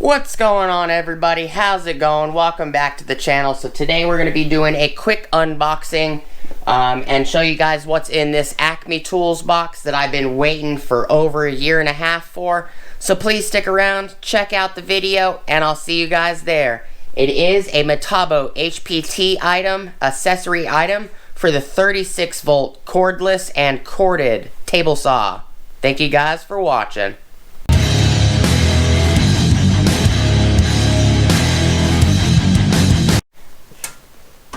What's going on, everybody? How's it going? Welcome back to the channel. So today we're going to be doing a quick unboxing and show you guys what's in this Acme tools box that I've been waiting for over a year and a half for. So please stick around, check out the video, and I'll see you guys there. It is a Metabo HPT item, accessory item for the 36 volt cordless and corded table saw. Thank you guys for watching.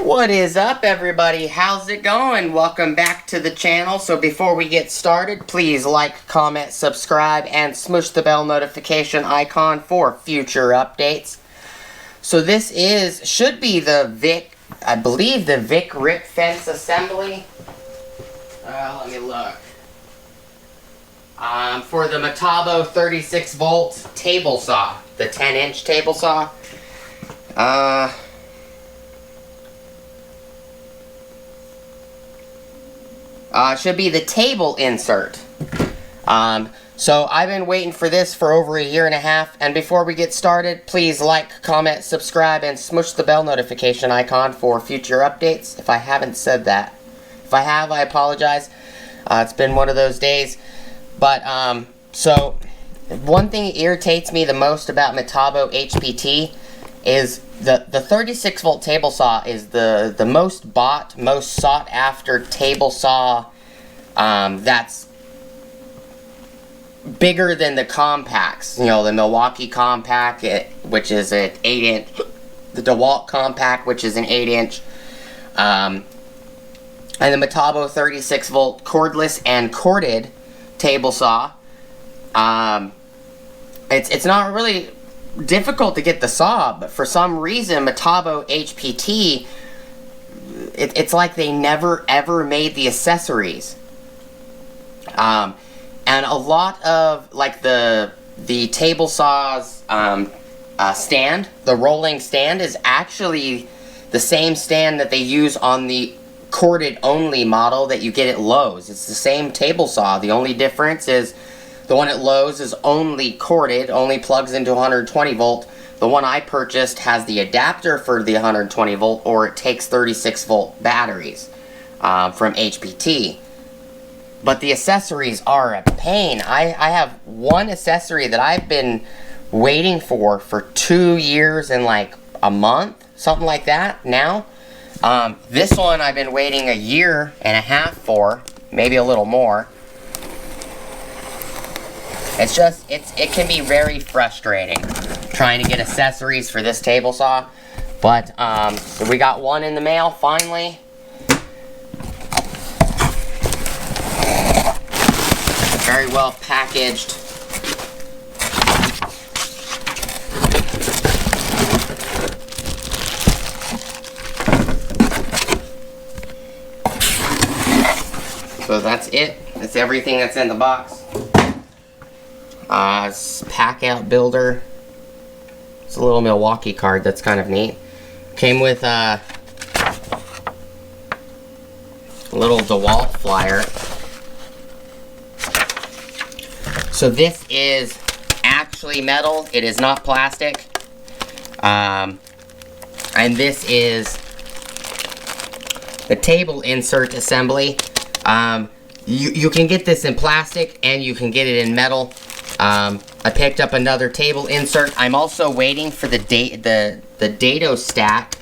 What is up, everybody? How's it going? Welcome back to the channel. So before we get started, please like, comment, subscribe, and smush the bell notification icon for future updates. So this should be the Vic, I believe the Vic Rip Fence Assembly. Let me look. For the Metabo 36 volt table saw, the 10-inch table saw. Should be the table insert. So I've been waiting for this for over a year and a half, and before we get started, please like, comment, subscribe, and smush the bell notification icon for future updates, if I haven't said that. If I have, I apologize. It's been one of those days. But, so, one thing that irritates me the most about Metabo HPT is the 36 volt table saw is the most bought, most sought after table saw that's bigger than the compacts. You know, the Milwaukee compact, which is an 8-inch, the DeWalt compact, which is an 8-inch, and the Metabo 36 volt cordless and corded table saw. It's not really difficult to get the saw, but for some reason Metabo HPT, it's like they never ever made the accessories. And a lot of like the table saw's stand, the rolling stand, is actually the same stand that they use on the corded only model that you get at Lowe's. It's the same table saw. The only difference is the one at Lowe's is only corded, only plugs into 120 volt. The one I purchased has the adapter for the 120 volt, or it takes 36 volt batteries from HPT. But the accessories are a pain. I have one accessory that I've been waiting for 2 years and like a month, something like that now. This one I've been waiting a year and a half for, maybe a little more. It's just, it can be very frustrating trying to get accessories for this table saw. But, so we got one in the mail, finally. Very well packaged. So that's it. That's everything that's in the box. Pack out builder. It's a little Milwaukee card that's kind of neat. Came with a little DeWalt flyer. So this is actually metal. It is not plastic. And this is the table insert assembly. You can get this in plastic and you can get it in metal. I picked up another table insert. I'm also waiting for the dado stack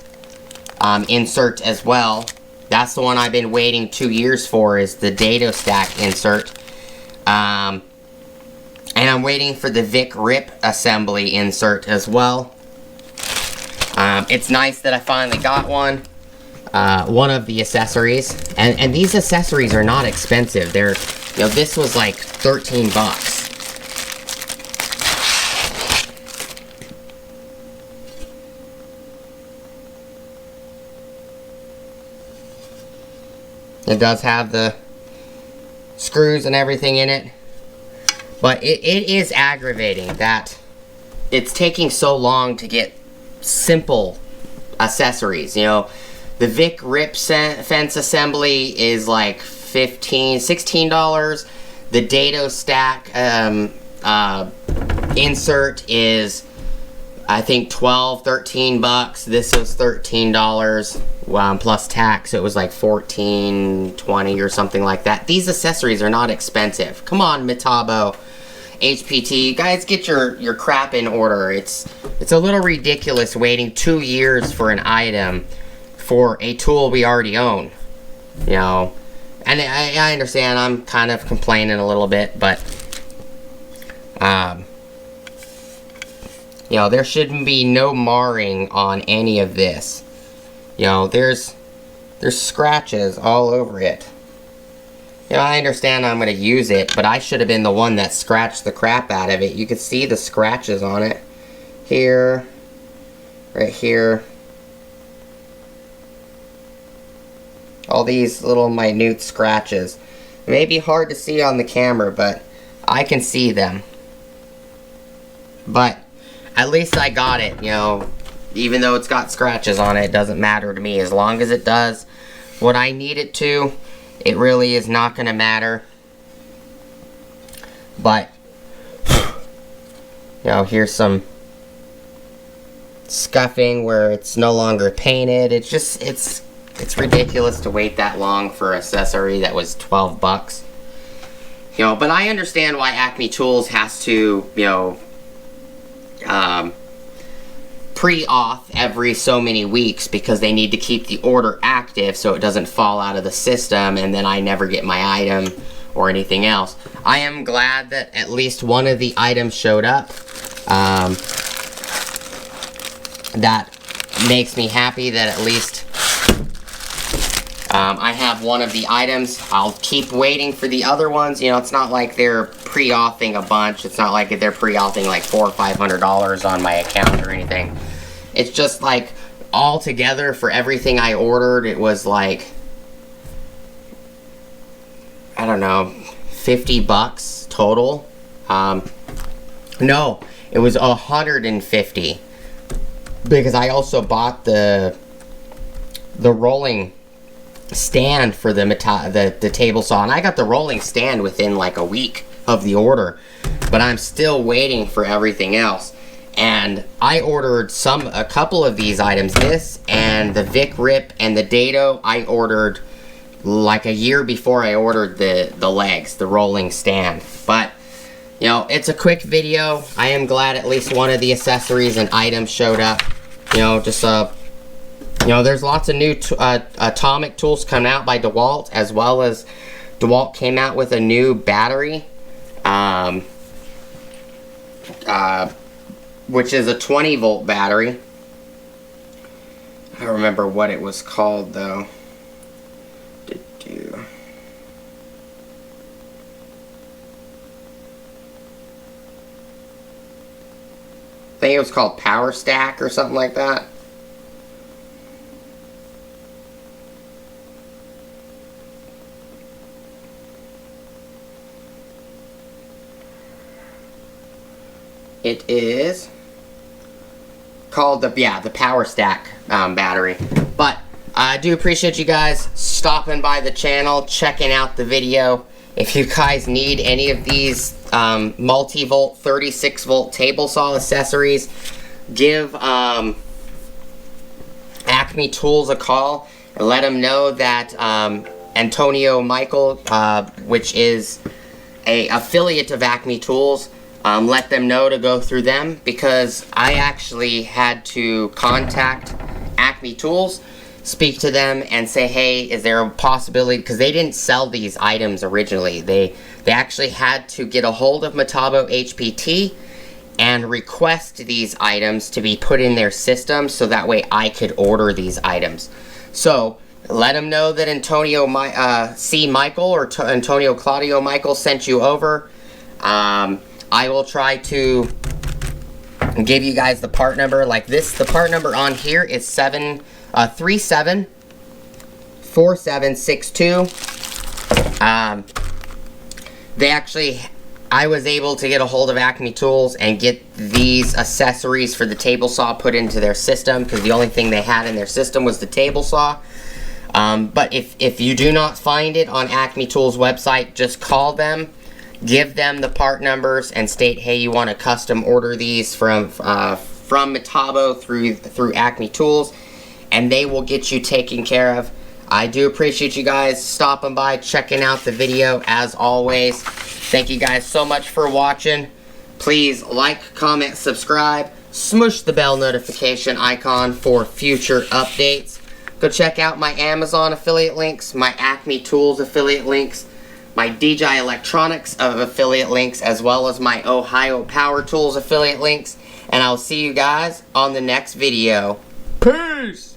insert as well. That's the one I've been waiting 2 years for, is the dado stack insert. And I'm waiting for the Vic Rip assembly insert as well. It's nice that I finally got one. One of the accessories. And these accessories are not expensive. They're, you know, this was like 13 bucks. It does have the screws and everything in it. But it is aggravating that it's taking so long to get simple accessories. You know, the Vic Rip Fence assembly is like $15, $16. The dado stack insert is I think 12, 13 bucks. This was $13 plus tax. So it was like 14, 20 or something like that. These accessories are not expensive. Come on, Metabo HPT. Guys, get your crap in order. It's a little ridiculous waiting 2 years for an item for a tool we already own. You know, and I understand I'm kind of complaining a little bit, but you know, there shouldn't be no marring on any of this. You know, there's scratches all over it. You know, I understand I'm going to use it, but I should have been the one that scratched the crap out of it. You can see the scratches on it. Here, right here. All these little minute scratches. It may be hard to see on the camera, but I can see them. But at least I got it, you know. Even though it's got scratches on it, it doesn't matter to me. As long as it does what I need it to, it really is not going to matter. But, you know, here's some scuffing where it's no longer painted. It's just, it's ridiculous to wait that long for an accessory that was 12 bucks. You know, but I understand why Acme Tools has to, you know, pre-auth every so many weeks, because they need to keep the order active so it doesn't fall out of the system and then I never get my item or anything else. I am glad that at least one of the items showed up. That makes me happy that at least I have one of the items. I'll keep waiting for the other ones. You know, it's not like they're pre-authing a bunch. It's not like they're pre-authing like $400 or $500 on my account or anything. It's just like all together for everything I ordered, it was like, I don't know, 50 bucks total. No, it was 150, because I also bought the rolling stand for the table saw, and I got the rolling stand within like a week of the order, but I'm still waiting for everything else. And I ordered a couple of these items, this and the Vic Rip and the Dado. I ordered like a year before I ordered the legs, the rolling stand. But you know, it's a quick video. I am glad at least one of the accessories and items showed up. You know, just you know, there's lots of new atomic tools coming out by DeWalt, as well as DeWalt came out with a new battery, which is a 20 volt battery. I don't remember what it was called though. I think it was called Power Stack or something like that. It is called the Power Stack battery. But I do appreciate you guys stopping by the channel, checking out the video. If you guys need any of these multi-volt, 36-volt table saw accessories, give Acme Tools a call and let them know that Antonio Michael, which is an affiliate of Acme Tools, let them know to go through them, because I actually had to contact Acme Tools, speak to them and say, hey, is there a possibility, because they didn't sell these items originally. They actually had to get a hold of Metabo HPT and request these items to be put in their system, so that way I could order these items. So let them know that Antonio C. Michael or Antonio Claudio Michael sent you over. I will try to give you guys the part number like this. The part number on here is 374762. I was able to get a hold of Acme Tools and get these accessories for the table saw put into their system, because the only thing they had in their system was the table saw. But if you do not find it on Acme Tools website, just call them, give them the part numbers, and state, hey, you want to custom order these from from Metabo through Acme Tools, and they will get you taken care of. I do appreciate you guys stopping by, checking out the video as always. Thank you guys so much for watching. Please like, comment, subscribe, smush the bell notification icon for future updates. Go check out my Amazon affiliate links, my Acme Tools affiliate links, my DJI Electronics affiliate links, as well as my Ohio Power Tools affiliate links. And I'll see you guys on the next video. Peace!